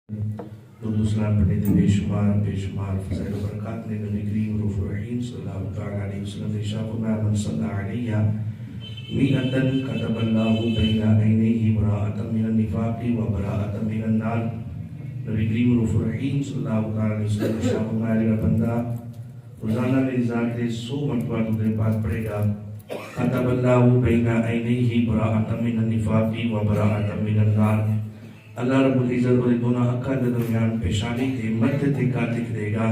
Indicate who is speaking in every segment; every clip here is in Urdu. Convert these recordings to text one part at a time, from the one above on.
Speaker 1: درود و سلام پڑھنے دے بے شمار فضائل و برکات نے نبی کریم رؤوف الرحیم صلی اللہ تعالی علیہ وسلم نے ارشاد فرمایا من صلی علیہ مئۃ كتب اللہ بین عینیہ براءۃ من النفاق و براءۃ من النار۔ نبی کریم رؤوف الرحیم صلی اللہ تعالی علیہ وسلم نے ارشاد فرمایا میرا بندہ روزانہ میری ذات کے 100 مرتبہ درود پاک پڑھے گا، كتب اللہ بین عینیہ براءۃ من النفاق و براءۃ من النار، اللہ رب العزت والے دونوں آنکھوں کے درمیان پیشانی کے مدد تے کاتک دے گا،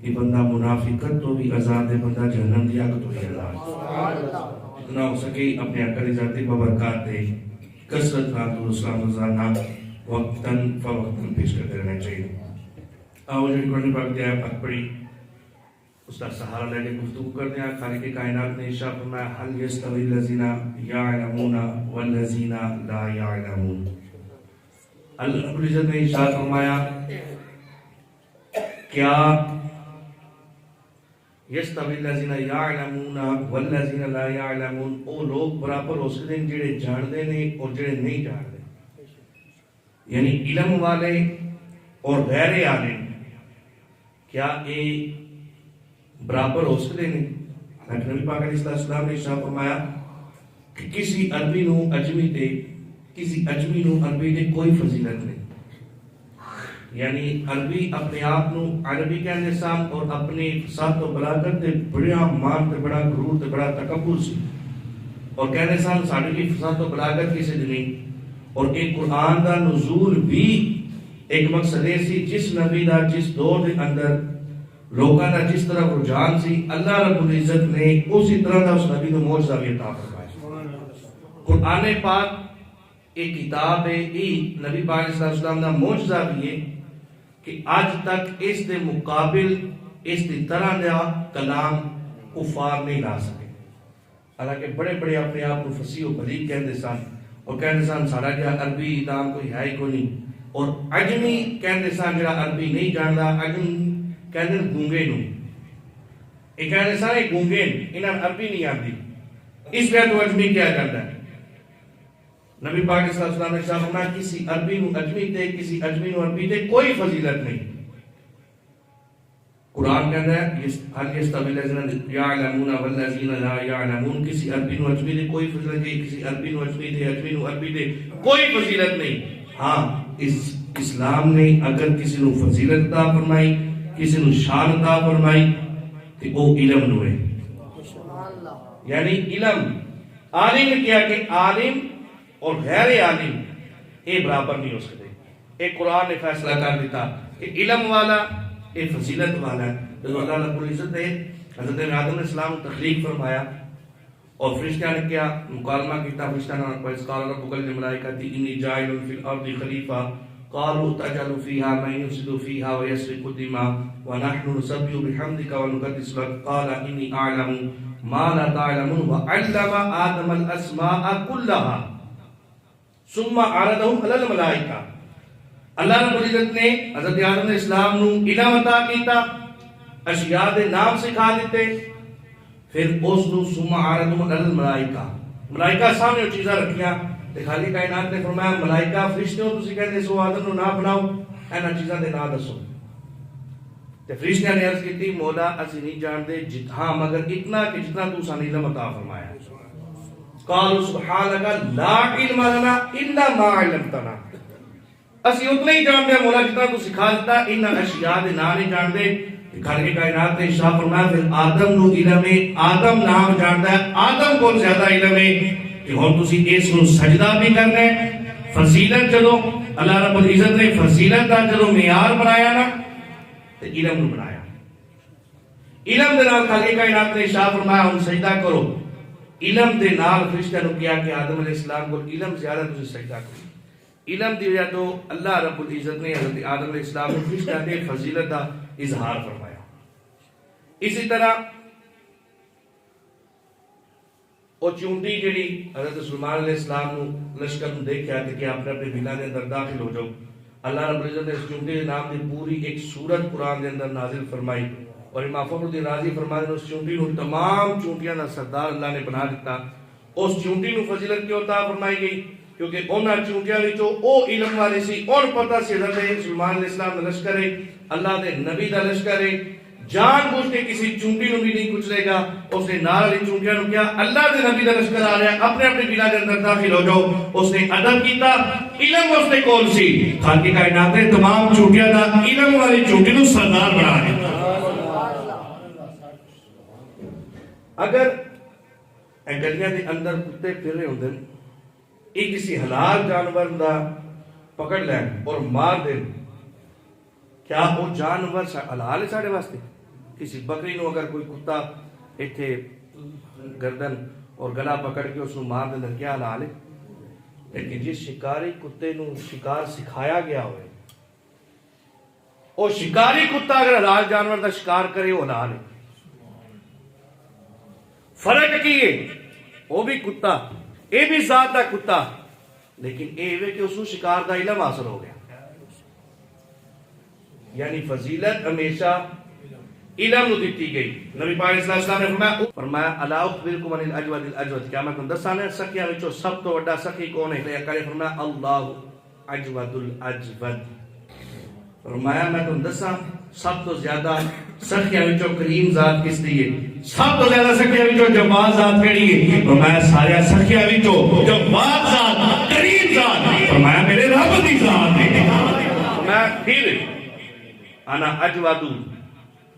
Speaker 1: یہ بندہ منافقت تو بھی آزاد ہے، بندہ جہنم دی آگ تو بھی آزاد۔ جتنا ہو سکے اپنے آقا کی ذاتی ببرکات دے کثرت نہ تو اسلام روزانہ وقتاً فوقتاً پیش کرتے رہنا چاہیے۔ آؤ جو قرآن پاک دیا پاک پڑھی اس کا سہارا لے کے گفتگو کرتے ہیں۔ خالق کائنات نے ارشاد فرمایا هل يستوي الذين يعلمون والذين لا يعلمون۔ اللہ رب العزت نے ارشاد فرمایا کیا یستوی الذین یعلمون والذین لا یعلمون، او لوگ برابر ہو سکتے ہیں جڑے جاندے نے اور جڑے نہیں جاندے، یعنی علم والے اور غیر عالم کیا یہ برابر ہو سکتے ہیں؟ نبی پاک علیہ السلام نے ارشاد فرمایا کہ کسی عربی نو اجمی تے کسی اجمی نو عربی دے کوئی فضیلت نہیں، یعنی عربی اپنے آپ نو عربی کہنے سام اور اپنے فصاحت و بلاغت تے بڑا مان تے بڑا غرور تے بڑا تکبر سی، اور کہنے سام ساڈی کی فصاحت و بلاغت کسی دی نہیں، اور ایک قرآن دا نزول بھی ایک مقصد سی جس نبی دا جس دور دے اندر لوگاں دا جس طرح رجحان سی، اللہ رب العزت نے اسی طرح دا اس نبی نو معجزہ بھی عطا فرمایا۔ قرآن پاک ایک کتاب ہے، یہ نبی پاک صلی اللہ علیہ وسلم کا معجزہ بھی ہے کہ آج تک اس دے مقابل اس دی طرح دا کلام کفار نہیں لا سکے، حالانکہ بڑے بڑے اپنے آپ کو فصیح و بلیغ کہندے سن، اور کہندے سن سارا جہاں عربی نام کوئی ہے ہی کوئی نہیں، اور عجمی کہندے سن جہاں عربی نہیں جاندا، عجم کہندے گونگے نو، یہ کہندے سن یہ گونگے انہاں عربی نہیں آتی، اس لیے تو عجمی کیا جاتا ہے۔ نبی پاک صلی اللہ علیہ وسلم نے فرمایا کسی عربی نو اجمی تے کسی اجمی نو عربی تے کوئی فضیلت نہیں۔ قرآن کہتا ہے هل يستوي الذين يعلمون والذين لا يعلمون، کسی عربی نو اجمی تے کوئی فضیلت نہیں، کسی عربی نو اجمی تے اجمی نو عربی تے کوئی فضیلت نہیں۔ ہاں اس اسلام نے اگر کسی نو فضیلت عطا فرمائی، کسی نو شان عطا فرمائی تے وہ علم نو ہے، یعنی علم عالم نے کیا کہ عالم اور غیر عالم یہ برابر نہیں ہو سکتے۔ ایک قرآن نے فیصلہ کر دیتا کہ علم والا یہ فضیلت والا ہے۔ جب اللہ رب العزت نے حضرت آدم علیہ السلام کو تخلیق فرمایا اور فرشتہ نے کیا مکالمہ کیا، فرشتہ نے قال قال ربک للملائکۃ انی جاعل فی الارض خلیفہ قالوا تجعل فیہا من یفسد فیہا ویسفک الدماء ونحن نسبح بحمدک ونقدس لک قال انی اعلم ما لا تعلمون وعلم آدم الاسماء کلها ثم عرضهم علی الملائکہ۔ اللہ رب العزت نے حضرت آدم علیہ السلام نو علم عطا کیتا، اشیاء دے نام سکھا دیتے، پھر اس نو ثم عرضهم علی الملائکہ، ملائکہ سامنے وہ چیزاں رکھیاں، تے خالق کائنات نے فرمایا ملائکہ فرشتے ہو تسی کہندے سو آدم نو نہ بناؤ، اینا چیزاں دے نام دسو، تے فرشتیاں نے عرض کیتی مولا اسی نہیں جانتے ہاں مگر اتنا کہ جتنا تو سانو علم عطا فرمایا۔ قالوا سبحانك لا علم لنا الا ما علمتنا، اسی اتنا ہی جانتے ہیں مولا جتنا تو سکھا دیتا، ان اشیاء دے نام نہیں جانتے۔ خالق کائنات نے ارشاد فرمایا پھر آدم نو علم ہے، آدم نام جانتا ہے، آدم کو زیادہ علم ہے کہ ہن تسی اس نو سجدہ بھی کرنا ہے۔ فضیلت جدوں اللہ رب العزت نے فضیلت دا جدوں معیار بنایا نا تے علم نو بنایا، علم دے نال خالق کائنات نے ارشاد فرمایا ہن سجدہ کرو، علم دے نال فرشتہ نو کیا کہ آدم علیہ السلام کو علم زیادہ تسی سجدہ کرو۔ علم دی وجہ تو اللہ رب العزت نے حضرت آدم علیہ السلام کو فرشتہ دے فضیلت دا اظہار فرمایا۔ اسی طرح وہ چونٹی جڑی حضرت سلیمان علیہ السلام نو لشکر نو دیکھیا تے کہ اپنے اپنے بلا دے اندر داخل ہو جاؤ، اللہ رب العزت نے اس چونٹی دے نام دی پوری ایک سورت قرآن دے اندر نازل فرمائی، اور امام فخر الدین رازی فرماتے ہیں اس چونٹی نو تمام چونٹیاں دا سردار اللہ نے بنا دیتا۔ اس چونٹی نو فضیلت کیوں عطا فرمائی گئی کہ کیونکہ انہاں چونٹیاں وچوں او علم والے سی اور پتہ سی حضرت سلیمان علیہ السلام دا لشکر ہے اللہ دے نبی دا لشکر ہے جان بوجھ کے کسی چونٹی نو بھی نہیں کچلے گا اس نے نال والی چونٹیاں نو کیا اللہ دے نبی دا لشکر آ رہا ہے اپنے اپنے بنا کے اندر داخل ہو جاؤ اس نے ادب کیتا علم اس نے کون سی خالق کائنات نے تمام چونٹیاں دا علم والی چونٹی نو سردار بنا دیا اگر گلیاں دے اندر کتے پھر رہے ہوندے یہ کسی حلال جانور دا پکڑ لین اور مار دین کیا وہ جانور حلال ہے ساڑھے واسطے کسی بکری نو اگر کوئی کتا ایتھے گردن اور گلا پکڑ کے اس نو مار دین کیا حلال ہے لیکن جس شکاری کتے نو شکار سکھایا گیا ہوئے وہ شکاری کتا اگر حلال جانور دا شکار کرے وہ حلال ہے فرق کی ہے وہ بھی کتا اے بھی ذات دا کتا لیکن اے وے کہ اس کو شکار دا علم حاصل ہو گیا یعنی فضیلت ہمیشہ علم نو دیتی گئی نبی پاک صلی اللہ علیہ وسلم نے فرمایا الا اخبرکم عن الاجود الاجود کیا میں تم دسانے سکیاں وچوں سب تو بڑا سکی کون ہے تے کرے فرمایا اللہ اجود الاجود فرمایا میں تم دساں سب تو زیادہ سکیاں وچوں کریم ذات کس دی ہے سب تو زیادہ سکیاں وچوں جواد ذات کیڑی ہے فرمایا سارے سکیاں وچوں جواد ذات کریم ذات فرمایا میرے رب دی ذات ہے میں پھر انا اجود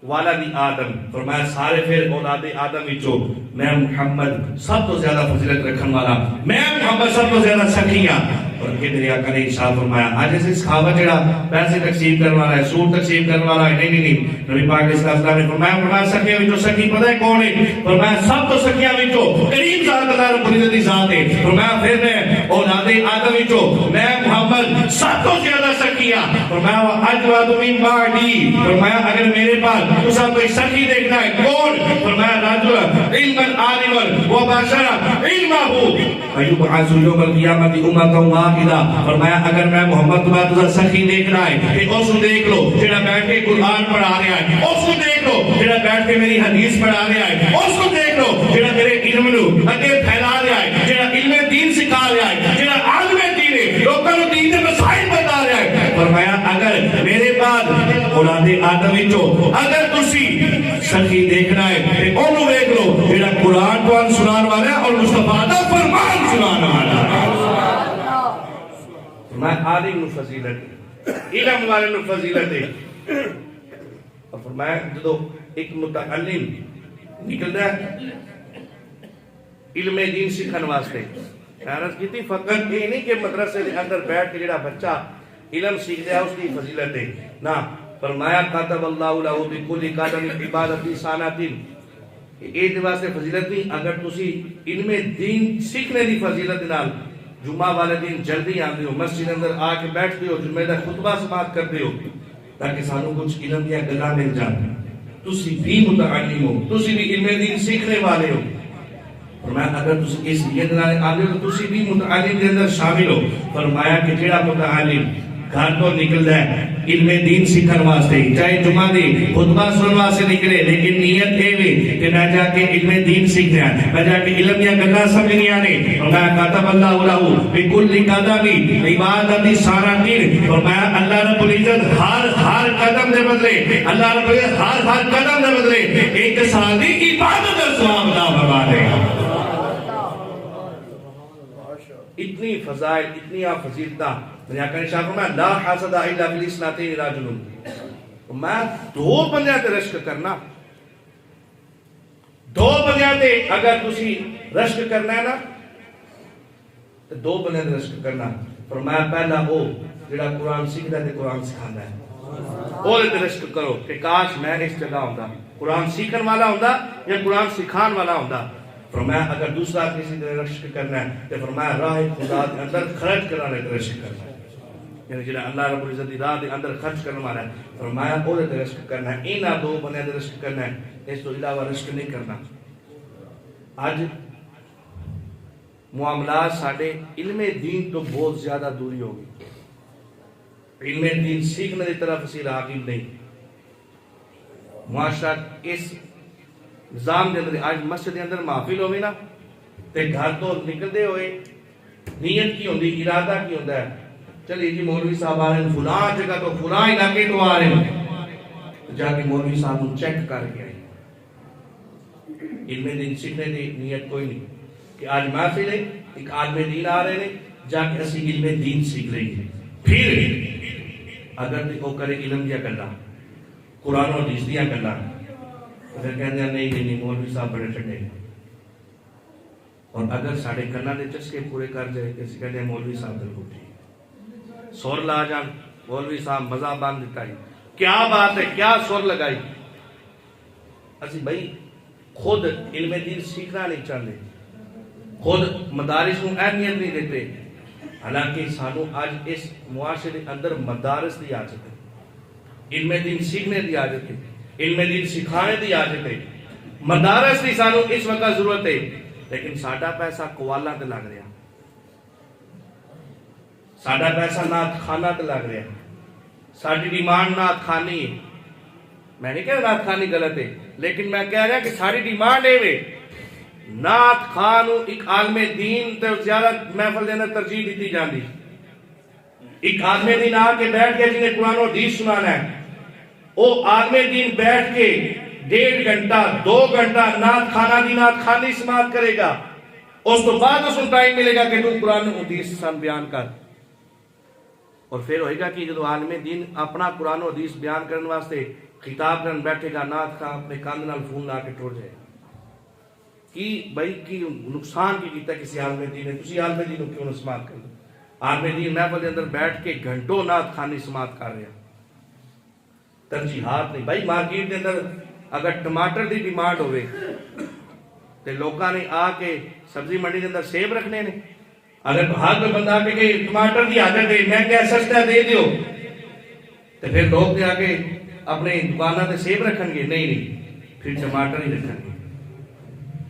Speaker 1: والد آدم فرمایا سارے پھر اولاد آدم وچوں میں محمد سب تو زیادہ فضیلت رکھن والا میں محمد سب تو زیادہ سکیاں اور کہ میرے آقا نے ارشاد فرمایا آج ایسے صحابہ جڑا پیسے تقسیم کرنے والا ہے سود تقسیم کرنے والا ہے نہیں نبی پاک علیہ السلام نے فرمایا سکیاں وچوں سکی پتہ ہے کون ہے فرمایا سب تو سکیاں وچوں کریم ذات اللہ رب العزت دی ذات ہے فرمایا پھر میں اولاد آدم وچوں میں محمد سب تو زیادہ سکیاں فرمایا اجود من بعدی فرمایا اگر میرے پاس تساں کوئی سکی دیکھنا ہے کون فرمایا رجل علما عالما وبشرا علمه ایبعث یوم القیامت امۃ واحدہ فرمایا اگر میں محمد تمہیں تساں سکی دیکھنا ہے کہ اس کو دیکھ لو جڑا بیٹھ کے قرآن پڑھا رہا ہے اس کو دیکھ لو جڑا بیٹھ کے میری حدیث پڑھا رہا ہے اس کو دیکھ لو جڑا میرے علم نو اگے پھیلا رہا ہے جڑا علم دین سکھا رہا ہے جڑا عالم دین ہے لوکاں نو دین دے مسائل بتا رہا ہے فرمایا اگر میرے بعد اولاد آدم وچوں اگر تسی سکی دیکھنا ہے تے اونوں دیکھ لو جڑا قرآن کو سنان والا ہے اور مصطفیٰ دا فرمان سنان والا ہے میں عالم نو فضیلت علم والے نو فضیلت ہے اور فرمایا جدو ایک متعلم نکلتا ہے علم دین سکھن واسطے عرض کی تھی فقط یہ نہیں کہ مدرسے کے اندر بیٹھ کے جڑا بچہ علم سیکھ دیا اس کی فضیلت ہے نا فرمایا کاتب اللہ لہ بکل قدم عبادت سانات یہ واسطے فضیلت نہیں اگر تسی علم دین سیکھنے دی فضیلت نال جمعہ والے دن جلدی آتے ہو مسجد اندر آ کے بیٹھتے ہو جمعہ دا خطبہ سماعت کرتے ہو تاکہ سانو کچھ علم دیا گلا مل جاتا تسی بھی متعلم ہو تسی بھی علم دین سیکھنے والے ہو فرمایا اگر تسی اس نیت نال آتے ہو تو تسی بھی متعلم کے اندر شامل ہو فرمایا کہ جڑا متعلم گھر تو نکل ہے علم دین سیکھن واسطے چاہے جمعہ دی خطبہ سنن واسطے نکلے لیکن نیت اے وی کہ میں جا کے علم دین سیکھنا ہے میں جا کے علم دیا گلاں سمجھنیاں نے فرمایا کاتب اللہ لہ بکل قدم عبادت سانات فرمایا اللہ رب العزت ہر قدم دے بدلے اللہ رب العزت ہر قدم دے بدلے ایک سال دی عبادت کا ثواب عطا فرما دے گا اتنی فضائل اتنی فضیلتاں میں آقا نے شاہ فرمایا لا حاسد الا بالاثنتین رجل میں دو بندیاں تے رشک کرنا دو بندیاں تے اگر تسی رشک کرنا ہے نا تو دو بندیاں تے رشک کرنا فرمایا پہلا وہ جڑا قرآن سیکھدا تے قرآن سکھاندا ہے او تے رشک کرو کہ کاش میں اس جگہ ہوندا قرآن سیکھن والا ہوندا یا قرآن سکھان والا ہوندا فرمایا اگر دوسرا کسی نے رشک کرنا ہے تو فرمایا راہ خدا کے اندر خرچ کرانے کا رشک کرنا ہے یعنی جنہا اللہ رب العزت دی راہ دے اندر خرچ کرنا والا ہے فرمایا او دے رشک کرنا ہے اینا دو بنے دے رشک کرنا ہے اس تو علاوہ رشک نہیں کرنا آج معاملات ساڑھے علم دین تو بہت زیادہ دوری ہوگی علم دین سیکھنے دی طرف اسی راغب نہیں معاشرہ اس نظام دے اندر آج مسجد دے اندر محفل ہوئی نا تے گھر تو نکل دے ہوئے نیت کی ہوندی، ارادہ کی ہوندا ہے، چلیے جی مولوی صاحب آ رہے ہیں فلاں جگہ تو فلاں علاقے تو آ رہے ہیں، جا کے مولوی صاحب کو چیک کر کے آئے۔ علم دین سیکھنے دی نیت کوئی نہیں کہ آج محفل ہے، ایک عالم دین آ رہے ہیں، جا کے اسی علم دین سیکھ رہی ہے۔ پھر اگر وہ کرے علم دیا گلا، قرآن و حدیث دیا گلا، پھر کہتے ہیں نہیں نہیں مولوی صاحب بڑے ٹھنڈے ہیں۔ اور اگر ساڑھے کنا دے چسکے پورے کر جائے کسی کہتے ہیں مولوی صاحب دل ٹھیک، سور لا جان مولوی صاحب مزہ باندھ دیتا ہے، کیا بات ہے، کیا سور لگائی۔ اسی بھائی خود علم دین سیکھنا نہیں چاہتے، خود مدارس کو اہمیت نہیں دیتے، حالانکہ سانو آج اس معاشرے کے اندر مدارس دی حاجت ہے، علم دین سیکھنے دی حاجت ہے، علم دین سکھانے دی حاجت ہے، مدارس دی سانو اس وقت ضرورت ہے، لیکن ساڈا پیسہ کوالا تے لگ رہا، ساڈا پیسہ نعت خانہ تے لگ رہا، ساڈی ڈیمانڈ نعت خانی ہے۔ میں نہیں کہہ رہا نعت خانی غلط ہے، لیکن میں کہہ رہا کہ ساری ڈیمانڈ ہے نعت خان ایک عالم دین تے زیادہ محفل دینا ترجیح دیتی جاندی، ایک عالم دین آ کے بیٹھ کے جنہیں قرآن و حدیث سنانا ہے، وہ عالم دین بیٹھ کے 1.5 گھنٹہ 2 گھنٹہ نعت خانہ دی نعت خانی سماعت کرے گا، اس تو بعد اس کو ٹائم ملے گا کہ تو قرآن و حدیث سن بیان کر۔ اور پھر ہوئے گا کہ جب عالم دین اپنا قرآن و حدیث بیان کرنے واسطے خطاب کرن بیٹھے گا، نعت خان اپنے کاندھ نال فون لا کے ٹر جائے کہ بھائی کی نقصان کی کیتا کسی عالم دین نے، تسی عالم دین کو کیوں نہ سماعت کر دو؟ عالم دین محفل کے اندر بیٹھ کے گھنٹوں نعت خانی سماعت کر رہے ہیں، ترجیحات نہیں۔ بھائی مارکیٹ کے اندر اگر ٹماٹر دی ڈیمانڈ ہوئے تو لوگاں نے آ کے سبزی منڈی کے اندر سیب رکھنے نے، اگر ہر کوئی بندہ آ کے ٹماٹر دی حاجت ہے میں کیا سستا دے دیو تو پھر لوگ آ کے اپنے دکانوں سے سیب رکھن گے؟ نہیں نہیں، پھر ٹماٹر ہی رکھن گے۔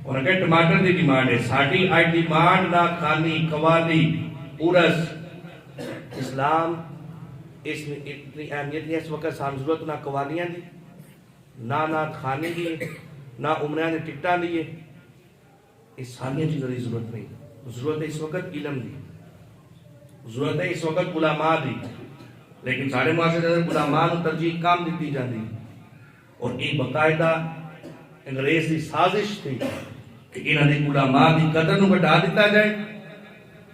Speaker 1: اور اگر ٹماٹر دی ڈیمانڈ ہے، ساڈی آج ڈیمانڈ نہ خانی قوالی پورس اسلام اس میں اتنی اہمیت نہیں، اس وقت سان ضرورت نہ قوالیاں دی، نہ کھانے دی، نہ عمرہ نے ٹکٹاں دیے، اس ساری چیزوں کی ضرورت نہیں، ضرورت ہے اس وقت علم دی، ضرورت ہے اس وقت علماء دی، لیکن سارے معاشرے کے اندر علماء کو ترجیح کام دیتی جاتی، اور یہ باقاعدہ انگریز کی سازش تھی کہ انہوں نے علماء کی قدر کو بٹا دیتا جائے۔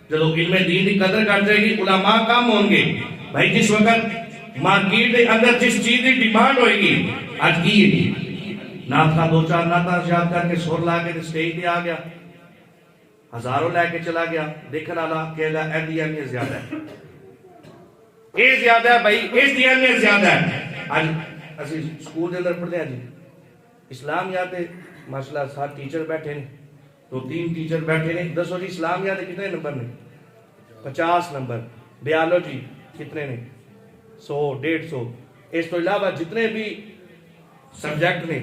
Speaker 1: جب علم دین کی قدر کر جائے گی علماء کم ہوں گے۔ بھائی جس وقت مارکیٹ کے اندر جس چیز کی ڈیمانڈ ہوئے گی، آج کی ہے نعت کا 2-4 نعتاں یاد کر کے سر لا کے اسٹیج پہ آ گیا، ہزاروں لے کے چلا گیا، دیکھنے والا کہے گا ایسی اہمیت زیادہ ہے، یہ زیادہ ہے بھائی، اس کی اہمیت زیادہ ہے۔ آج اسی سکول کے اندر پڑھتے ہیں جی اسلامیات ماشاءاللہ 7 ٹیچر بیٹھے ہیں، 2-3 ٹیچر بیٹھے ہیں، دسو جی اسلامیات کتنے نمبر نے؟ 50 نمبر۔ بیالوجی کتنے نے؟ 100-150۔ اس تو علاوہ جتنے بھی سبجیکٹ نے،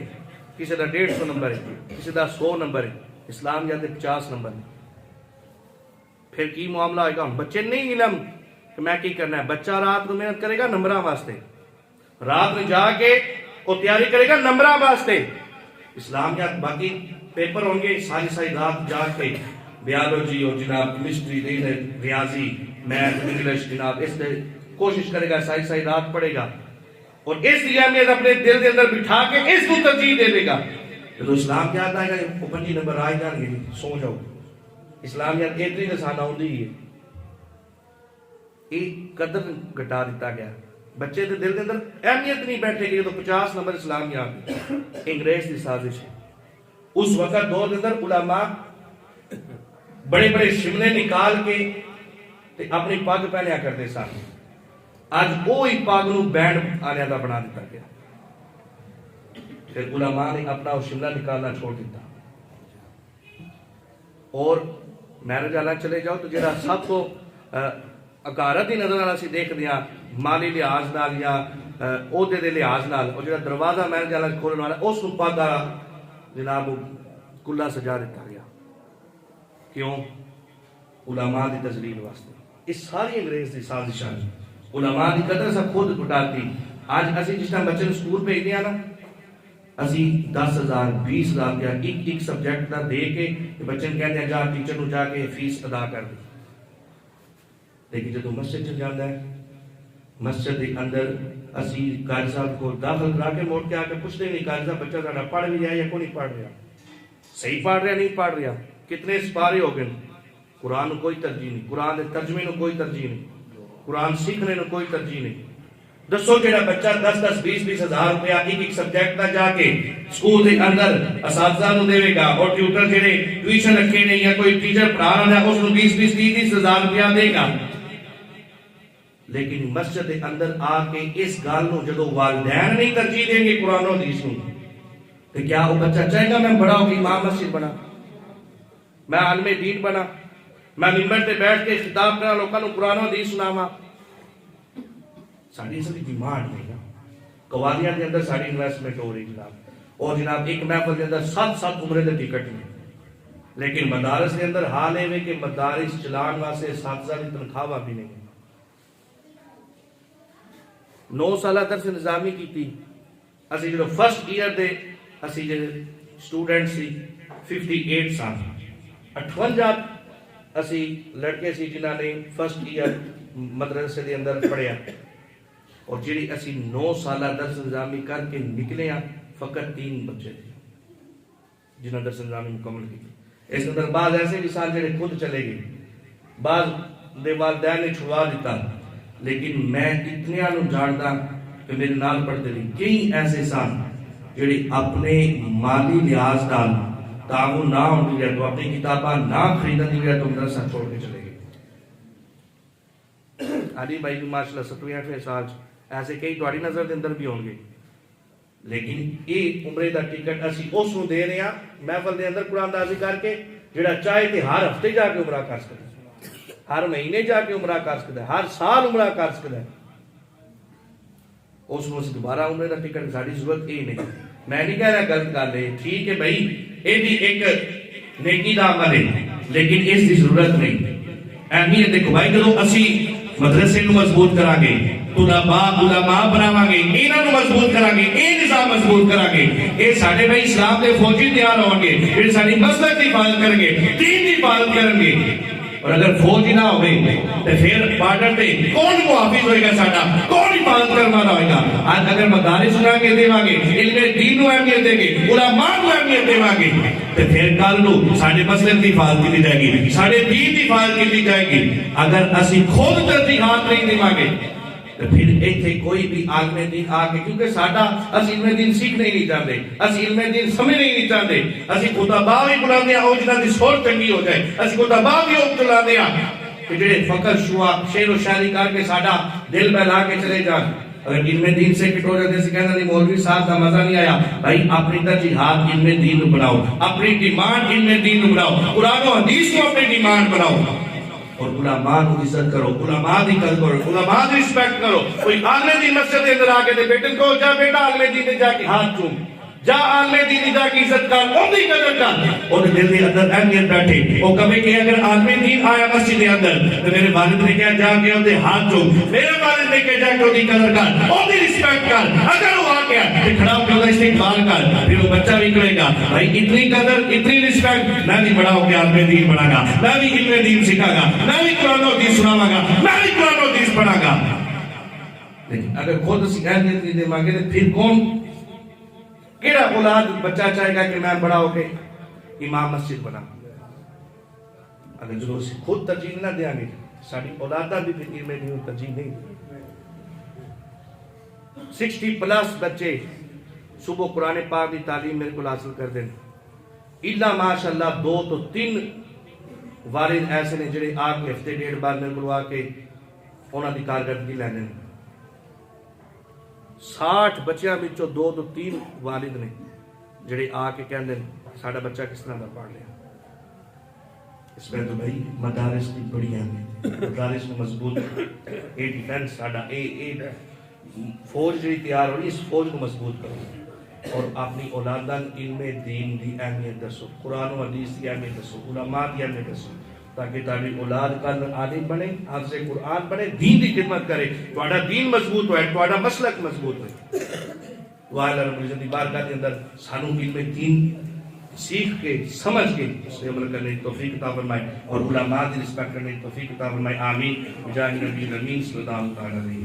Speaker 1: کسی کا 150 نمبر ہے، کسی کا 100 نمبر ہے، اسلامیات 50 نمبر نے۔ پھر کی معاملہ ہوئے گا؟ بچے نہیں علم کہ میں کی کرنا ہے، بچہ رات کو محنت کرے گا نمبراں واسطے، رات میں جا کے وہ تیاری کرے گا نمبراں واسطے۔ اسلامیات باقی پیپر ہوں گے، ساری رات جا کے بیالوجی اور جناب کیمسٹری، ریاضی، میتھ، انگلش، جناب اس میں کوشش کرے گا، ساری رات پڑھے گا، اور اس لیے اہمیت اپنے دل کے اندر بٹھا کے اس کو ترجیح دے دے گا۔ تو اسلامیات آئے گا 25 نمبر آئے جان گے، سو جاؤ۔ اسلامیات اتنی نسانہ ہوندی ہے، ایک قدر گھٹا دیتا گیا، بچے کے دل کے اندر اہمیت نہیں بیٹھے گی۔ تو 50 نمبر اسلامیات انگریز کی سازش ہے۔ اس وقت دور کے اندر علماء بڑے بڑے شملے نکال کے اپنی پگ پہنیا کرتے سن، آج وہی پگ نو بینڈ آنے کا بنا دیتا گیا، پھر علماء نے اپنا وہ شملہ نکالنا چھوڑ دیتا۔ اور میرج والا چلے جاؤ تو جہاں سب کو اکارت ہی نظر آنا سی دیکھ دیا، مالی لحاظ نال یا عہدے دے لحاظ نال، اور جہاں دروازہ میرج والا کھولنے والا اس کو پگ جناب کلا سجا دیتا گیا۔ کیوں؟ علماء دی تذلیل واسطے۔ اس ساری انگریز دی سازشاں علماء دی قدر سب خود اٹھاتی۔ آج اسی جس طرح بچے سکول بھیجتے ہیں نا، اسی 10,000 20,000 روپیہ ایک سبجیکٹ کا دے کے بچے کہتے ہیں جا ٹیچر نو جا کے فیس ادا کر دی، لیکن جدو مسجد چ جانا ہے مسجد کے اندر اسی قاری صاحب کو داخل کرا کے موڑ کے آ کے پوچھتے نہیں قاری صاحب بچہ ساڈا پڑھ بھی رہا یا کوئی نہیں پڑھ رہا, صحیح پڑھ رہا نہیں پڑھ رہا, کتنے سپارے ہو گئے. قرآن کوئی ترجیح نہیں, قرآن کے ترجمے کو کوئی ترجیح نہیں, قرآن سیکھنے کو کوئی ترجیح نہیں. دسو جڑا بچہ 10-20 ہزار روپیہ ایک سبجیکٹ کا جا کے سکول کے اندر اساتذہ نو دے گا اور ٹیوٹر جڑے ٹیوشن رکھے نہیں یا کوئی ٹیچر پڑھا رہا ہے اس کو 20-30 ہزار روپیہ دے گا. لیکن مسجد کے اندر آ کے اس گل نو جدو والدین نہیں ترجیح دیں گے قرآن و حدیث کو, تو کیا وہ بچہ چاہے گا میں بڑا ہو کے امام مسجد بنا, میں عالم دین بنا, میں ممبر تے بیٹھ کے خطاب کرا لوکاں نو قرآن و حدیث سناواں. ساری اصلی ڈیمانڈ نہیں نا. قوالیاں دے اندر ساری انویسٹمنٹ ہو رہی جناب, اور جناب ایک محفل دے اندر 7 عمرے دے ٹکٹ نے, لیکن مدارس دے اندر حال ہے کہ مدارس چلان واسطے اساتذہ دی تنخواہ بھی نہیں. 9 سالہ درس نظامی کیتی اسی جو فرسٹ ایئر دے اسی جو اسٹوڈنٹ سی 58 سال 58 اسی لڑکے سی جنہاں نے فرسٹ ایئر مدرسے دے اندر پڑھیا, اور جڑی اسی 9 سالہ درس نظامی کر کے نکلے ہیں فقط 3 بچے تھے جنہاں درس نظامی مکمل کی. اس اندر بعض ایسے بھی سال جڑے خود چلے گئے, بعض دے والدین نے چھڑوا دیتا, لیکن میں اتنے نو جاندا کہ میرے نال پڑھتے رہے. کئی ایسے سن جڑے اپنے مالی لحاظ نال تعاون نہ ہونے کی وجہ تو اپنی کتاباں نہ خریدنے کی وجہ تو مدرسہ چھوڑ کے چلے گئے. علی بھائی بھی ماشاءاللہ 7ویں-8ویں سال ایسے کئی تہاڈی نظر دے اندر بھی ہون گے, لیکن یہ عمرے دا ٹکٹ اسی اس نو دے رہے ہیں محفل دے اندر قرآن دازی کر کے جڑا چاہے تے ہر ہفتے جا کے عمرہ کر سکتا ہے, ہر مہینے جا کے عمرہ کر سکتا ہے, ہر سال عمرہ کر سکتا ہے. اس نو دوبارہ عمرے دا ٹکٹ ساری ضرورت یہ نہیں. میں نہیں کہہ رہا غلط گل ہے, ٹھیک ہے بھائی یہ بھی ایک نیکی دا عمل ہے, لیکن اس کی ضرورت نہیں. اہمیت دیکھو بھائی, جدو اسی مدرسے کو مضبوط کرا گے, علماء بناواں گے, انہاں نو مضبوط کرا گے, یہ نظام مضبوط کرا گے, یہ سارے بھائی اسلام کے فوجی تیار ہوں گے جڑے ساری مسلک کی حفاظت کریں گے, دین کی حفاظت کریں گے. اور اگر فوج ہی نہ ہوئے تو پھر بارڈر پہ کون محافظ ہوئے گا ساڈا, کون حفاظت کرنے والا ہوئے گا. آج اگر مدارس بنا کے دیواں گے, علم دین کو اہمیت دیں گے, علماء کو اہمیت دیواں گے, تو پھر کل نو ساڈے مسلک کی حفاظت کی جائے گی, ساڈے دین کی حفاظت کی جائے گی. اگر اسی خود ترجیحات نہیں دیواں گے تو پھر ایتھے کوئی بھی عالم دین آ کے, کیونکہ ساڈا اسی علم دین سیکھنا ہی نہیں چاہتے, اسی علم دین سمجھنا ہی نہیں چاہتے, اسی خطباء بھی بلاندے ہیں او جنہاں دی سوچ چنگی ہو جائے, اسی خطباء بھی او بلاندے ہیں کہ جڑے فقط شعر و شاعری کر کے ساڈا دل بہلا کے چلے جان. اگر علم دین سے کٹ ہو جاتے سے کہنا نہیں مولوی صاحب کا مزہ نہیں آیا, بھائی اپنی ترجیحات علم دین بناؤ, اپنی ڈیمانڈ علم دین بناؤ, قرآن و حدیث کو اپنی ڈیمانڈ بناؤ, اور علماء کو عزت کرو, علماء دی قدر کرو, علماء دی رسپیکٹ کرو. کوئی عالم دین مسجد کے اندر آ کے بیٹے کو جا بیٹا عالم دین نے جا کے ہاتھ چوم, جا عالم دین جا کی عزت کر, ان دی قدر کر, اور دل کے اندر اہمیت بیٹھے. وہ کبھی کہ اگر عالم دین آیا مسجد کے اندر تو میرے والد نے کہا جا کے ان ہاتھ چوم, میرے والد نے کہا جا کے ان کی قدر کر, ان کی رسپیکٹ کر. اگر وہ آ گیا تو کھڑا ہو کے استقبال کر, پھر وہ بچہ بھی کرے گا بھائی اتنی قدر اتنی رسپیکٹ, میں بھی بڑا ہو کے عالم دین بنا گا, میں بھی علم دین سکھا گا, میں بھی قرآن و حدیث سناواں گا, میں بھی قرآن و حدیث پڑھاں گا. لیکن اگر خود اسی اہمیت نہیں دے مانگے تو پھر کون, کیڑا اولاد بچہ چاہے گا کہ میں بڑا ہو کے امام مسجد بنا. اگر جو خود ترجیح نہ دیا گے ساری اولادہ بھی فکر میں نہیں ترجیح نہیں. 60+ بچے صبح قرآن پاک کی تعلیم میرے کو حاصل کر دیں, الا ماشاءاللہ 2 تو 3 والد ایسے نے جڑے آ کے ہفتے 1.5 بعد میرے کو آ کے انہاں دی کارکردگی لینے. 60 بچیاں بچوں 2 تو 3 والد نے جڑے آ کے کہندے ساڈا بچہ کس طرح دا پڑھ لیا. اس میں تو بھائی مدارس کی بڑی اہمیت, مدارس کو مضبوط, اے ڈیفینس ساڈا, اے فوج جڑی تیار ہو رہی, اس فوج کو مضبوط کرو, اور اپنی اولاداں علم دین دی اہمیت دسو, قرآن و حدیث دی اہمیت دسو, علماء دی اہمیت دسو, تاکہ تاری اولاد کل عالم بنے, حافظ قرآن بنے, دین دی خدمت کرے, تہاڈا دین مضبوط ہوئے, تہاڈا مسلک مضبوط ہوئے. وعلیٰ رب العزت دی بارگاہ دے اندر سانو علم دین سیکھ کے سمجھ کے اس پہ عمل کرنے کی توفیق عطا فرمائے اور علماء کی رسپیکٹ کرنے کی توفیق عطا فرمائے. آمین. بجاہ نبی الامین صلی اللہ تعالی علیہ